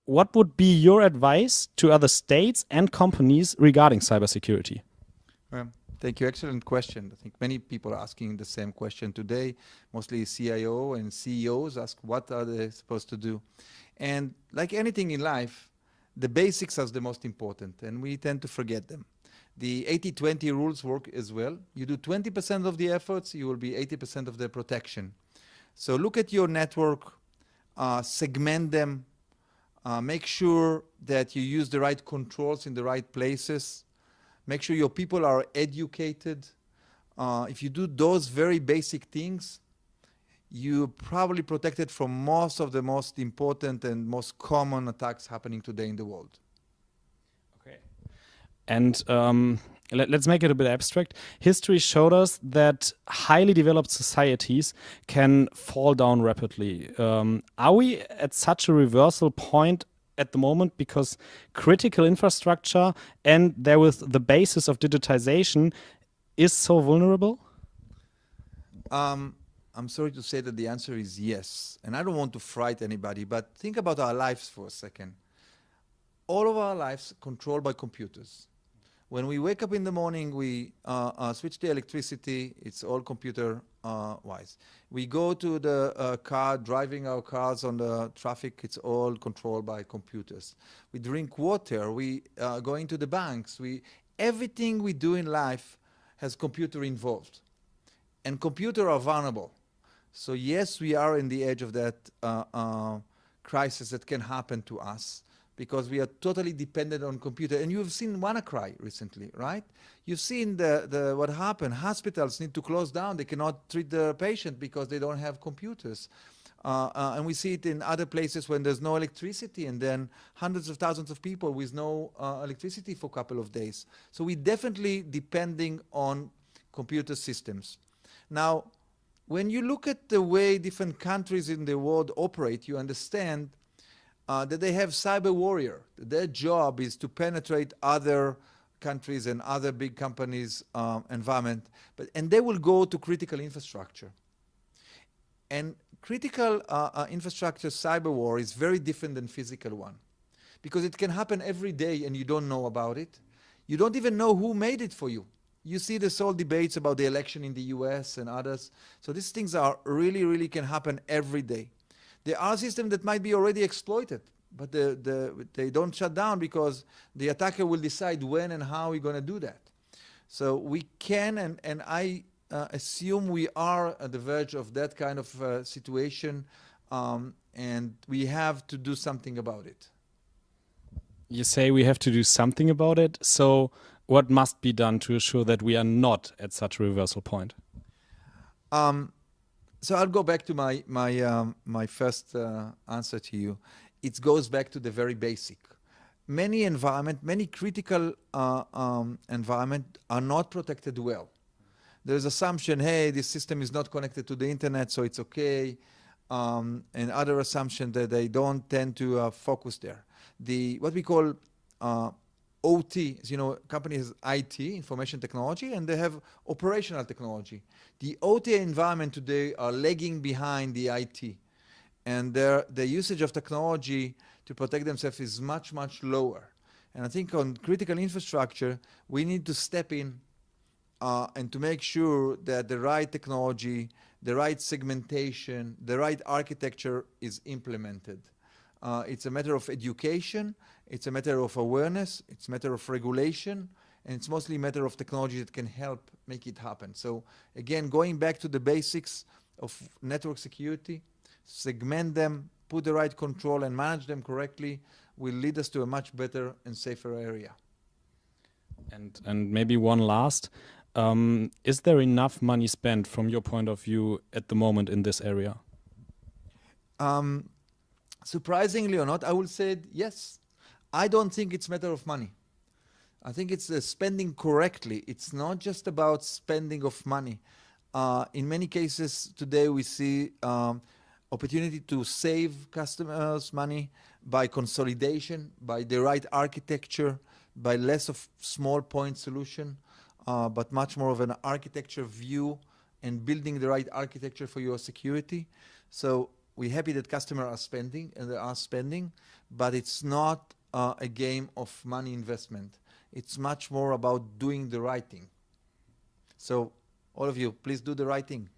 what would be your advice to other states and companies regarding cybersecurity? Thank you. Excellent question. I think many people are asking the same question today. Mostly CIO and CEOs ask what are they supposed to do. And like anything in life, the basics are the most important, and we tend to forget them. The 80-20 rules work as well. You do 20% of the efforts, you will be 80% of the protection. So look at your network, segment them, make sure that you use the right controls in the right places. Make sure your people are educated. If you do those very basic things, you're probably protected from most of the most important and most common attacks happening today in the world. Okay. And let's make it a bit abstract. History showed us that highly developed societies can fall down rapidly. Are we at such a reversal point at the moment because critical infrastructure and therewith the basis of digitization is so vulnerable? I'm sorry to say that the answer is yes. And I don't want to frighten anybody, but think about our lives for a second. All of our lives controlled by computers. When we wake up in the morning, we switch the electricity. It's all computer-wise. We go to the car, driving our cars on the traffic. It's all controlled by computers. We drink water. We go into the banks. Everything we do in life has computer involved. And computers are vulnerable. So yes, we are in the edge of that crisis that can happen to us, because we are totally dependent on computer. And you've seen WannaCry recently, right? You've seen what happened. Hospitals need to close down. They cannot treat the patient because they don't have computers. And we see it in other places when there's no electricity, and then hundreds of thousands of people with no electricity for a couple of days. So we're definitely depending on computer systems. Now, when you look at the way different countries in the world operate, you understand that they have cyber warrior. Their job is to penetrate other countries and other big companies' environment, and they will go to critical infrastructure. And critical infrastructure cyber war is very different than physical one, because it can happen every day and you don't know about it. You don't even know who made it for you. You see this whole debates about the election in the US and others. So these things are really can happen every day. There are systems that might be already exploited, but they don't shut down because the attacker will decide when and how we're going to do that. So we can, and I assume we are at the verge of that kind of situation, and we have to do something about it. You say we have to do something about it. So what must be done to ensure that we are not at such a reversal point? So I'll go back to my first answer to you. It goes back to the very basic. Many critical environment are not protected well. There's assumption, hey, this system is not connected to the internet, so it's okay. And other assumption that they don't tend to focus there. What we call OT, companies IT, information technology, and they have operational technology. The OT environment today are lagging behind the IT, and the usage of technology to protect themselves is much lower. And I think on critical infrastructure, we need to step in and to make sure that the right technology, the right segmentation, the right architecture is implemented. It's a matter of education, it's a matter of awareness, it's a matter of regulation, and it's mostly a matter of technology that can help make it happen. So again, going back to the basics of network security, segment them, put the right control and manage them correctly will lead us to a much better and safer area. And maybe one last, is there enough money spent from your point of view at the moment in this area? Surprisingly or not, I will say yes. I don't think it's a matter of money. I think it's spending correctly. It's not just about spending of money. In many cases today we see opportunity to save customers money by consolidation, by the right architecture, by less of small point solution, but much more of an architecture view and building the right architecture for your security. So we're happy that customers are spending, and they are spending, but it's not a game of money investment. It's much more about doing the right thing. So all of you, please do the right thing.